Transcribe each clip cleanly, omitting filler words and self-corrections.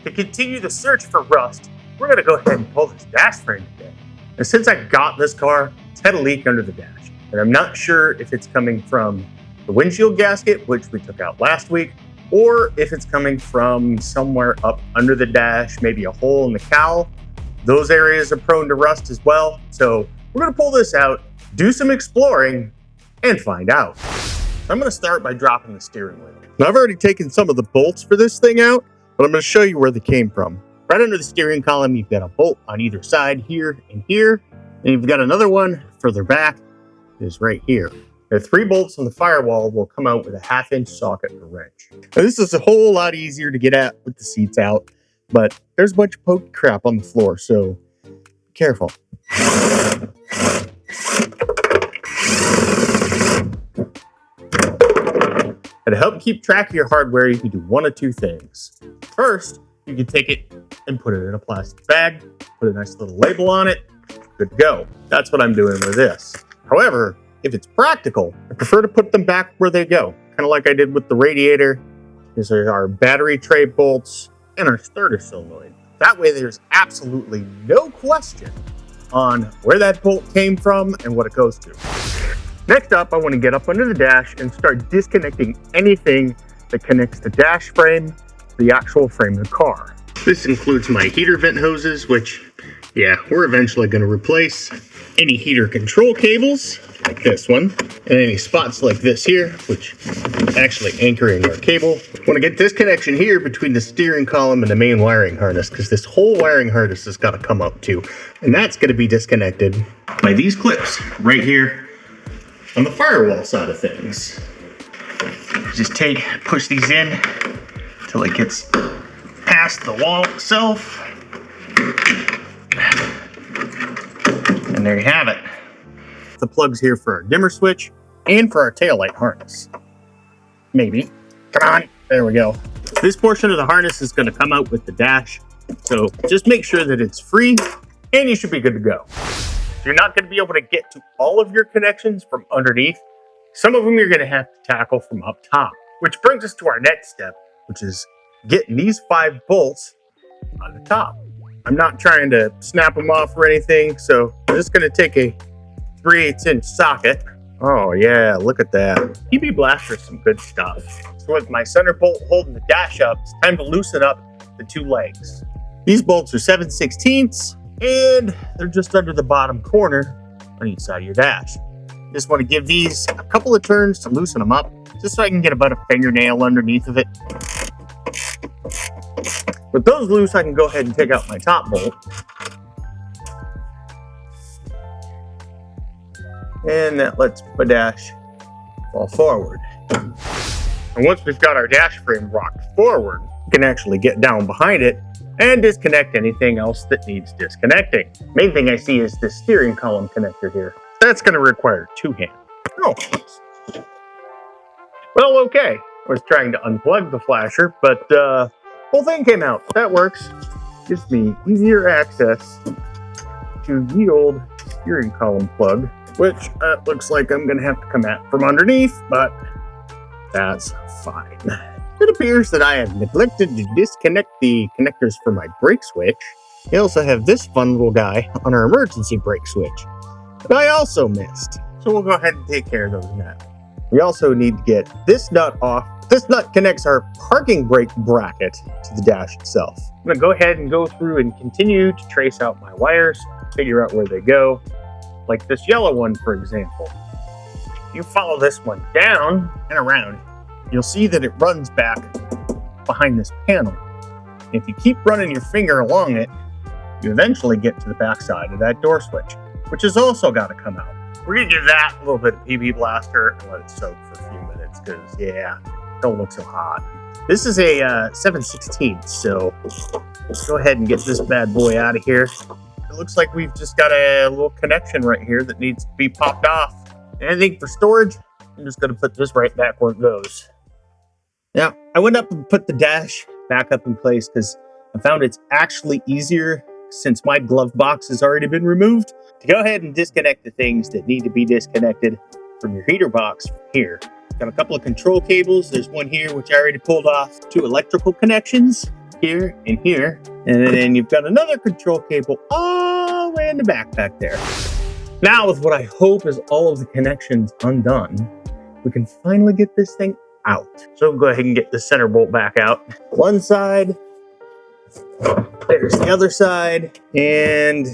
To continue the search for rust, we're going to go ahead and pull this dash frame today. And since I got this car, it's had a leak under the dash. And I'm not sure if it's coming from the windshield gasket, which we took out last week, or if it's coming from somewhere up under the dash, maybe a hole in the cowl. Those areas are prone to rust as well. So we're going to pull this out, do some exploring, and find out. I'm going to start by dropping the steering wheel. Now, I've already taken some of the bolts for this thing out, but I'm going to show you where they came from. Right under the steering column, you've got a bolt on either side here and here. And you've got another one further back, is right here. The 3 bolts on the firewall will come out with a 1/2-inch socket or wrench. Now, this is a whole lot easier to get at with the seats out, but there's a bunch of pokey crap on the floor, so be careful. And to help keep track of your hardware, you can do one of 2 things. First, you can take it and put it in a plastic bag, put a nice little label on it, good to go. That's what I'm doing with this. However, if it's practical, I prefer to put them back where they go, kind of like I did with the radiator. These are our battery tray bolts and our starter solenoid. That way there's absolutely no question on where that bolt came from and what it goes to. Next up, I want to get up under the dash and start disconnecting anything that connects the dash frame to the actual frame of the car. This includes my heater vent hoses, which, yeah, we're eventually going to replace. Any heater control cables, like this one, and any spots like this here, which is actually anchoring our cable. I want to get this connection here between the steering column and the main wiring harness, because this whole wiring harness has got to come up too. And that's going to be disconnected by these clips right here on the firewall side of things. Just push these in until it gets past the wall itself. And there you have it. The plug's here for our dimmer switch and for our taillight harness. Maybe. Come on. There we go. This portion of the harness is going to come out with the dash. So just make sure that it's free and you should be good to go. You're not going to be able to get to all of your connections from underneath. Some of them you're going to have to tackle from up top, which brings us to our next step, which is getting these 5 bolts on the top. I'm not trying to snap them off or anything, so I'm just going to take a 3/8-inch socket. Oh yeah, look at that. PB Blaster's some good stuff. So with my center bolt holding the dash up, it's time to loosen up the 2 legs. These bolts are 7/16, and they're just under the bottom corner on each side of your dash. Just want to give these a couple of turns to loosen them up, just so I can get about a fingernail underneath of it. With those loose, I can go ahead and take out my top bolt. And that lets my dash fall forward. And once we've got our dash frame rocked forward, we can actually get down behind it and disconnect anything else that needs disconnecting. Main thing I see is this steering column connector here. That's going to require 2 hands. Oh. Well, okay. I was trying to unplug the flasher, but whole thing came out. That works. Gives me easier access to the old steering column plug, which looks like I'm going to have to come at from underneath, but that's fine. It appears that I have neglected to disconnect the connectors for my brake switch. I also have this fun little guy on our emergency brake switch that I also missed. So we'll go ahead and take care of those now. We also need to get this nut off. This nut connects our parking brake bracket to the dash itself. I'm going to go ahead and go through and continue to trace out my wires, figure out where they go. Like this yellow one, for example. If you follow this one down and around, you'll see that it runs back behind this panel. And if you keep running your finger along it, you eventually get to the back side of that door switch, which has also got to come out. We're going to give that a little bit of PB Blaster and let it soak for a few minutes because, yeah, don't look so hot. This is a 7/16, so let's go ahead and get this bad boy out of here. It looks like we've just got a little connection right here that needs to be popped off. And I think for storage, I'm just going to put this right back where it goes. Now, I went up and put the dash back up in place because I found it's actually easier, since my glove box has already been removed, to go ahead and disconnect the things that need to be disconnected from your heater box here. Got a couple of control cables. There's one here, which I already pulled off. 2 electrical connections. here and here. And then you've got another control cable all the way in the back there. Now with what I hope is all of the connections undone, we can finally get this thing out. So go ahead and get the center bolt back out. One side, there's the other side, and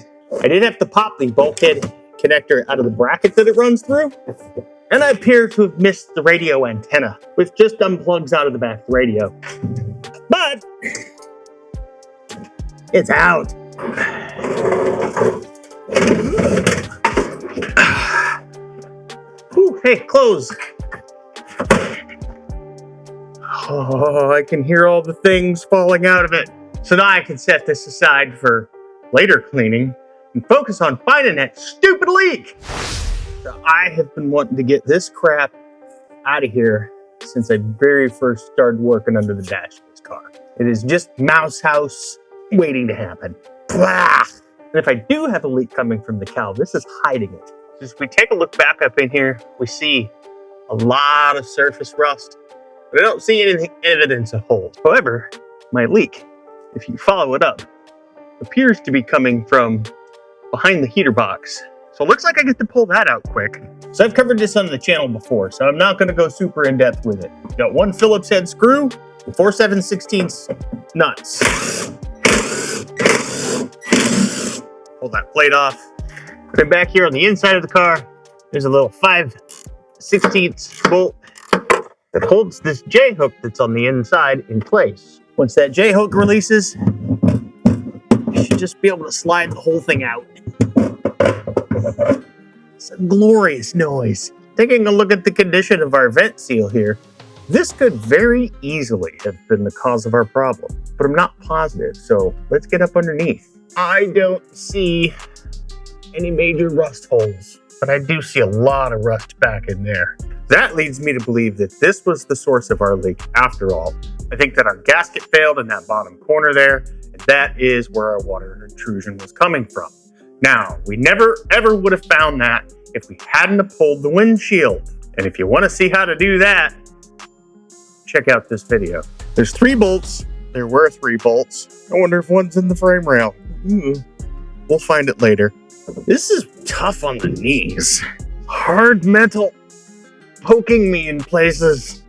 I did have to pop the bulkhead connector out of the bracket that it runs through. And I appear to have missed the radio antenna, which just unplugs out of the back of the radio. But it's out. Whew, hey, close. Oh, I can hear all the things falling out of it. So now I can set this aside for later cleaning and focus on finding that stupid leak. So I have been wanting to get this crap out of here since I very first started working under the dash of this car. It is just mouse house waiting to happen. Blah! And if I do have a leak coming from the cowl, this is hiding it. As we take a look back up in here, we see a lot of surface rust, but I don't see any evidence of holes. However, my leak, if you follow it up, appears to be coming from behind the heater box. So it looks like I get to pull that out quick. So I've covered this on the channel before, so I'm not going to go super in depth with it. Got one Phillips head screw, 4 7/16 nuts. Pull that plate off. Then back here on the inside of the car, there's a little 5/16 bolt that holds this J-hook that's on the inside in place. Once that J-hook releases, you should just be able to slide the whole thing out. It's a glorious noise. Taking a look at the condition of our vent seal here, this could very easily have been the cause of our problem, but I'm not positive, so let's get up underneath. I don't see any major rust holes, but I do see a lot of rust back in there. That leads me to believe that this was the source of our leak after all. I think that our gasket failed in that bottom corner there, and that is where our water intrusion was coming from. Now, we never ever would have found that if we hadn't have pulled the windshield. And if you want to see how to do that, check out this video. There's 3 bolts. There were 3 bolts. I wonder if one's in the frame rail. We'll find it later. This is tough on the knees. Hard metal poking me in places.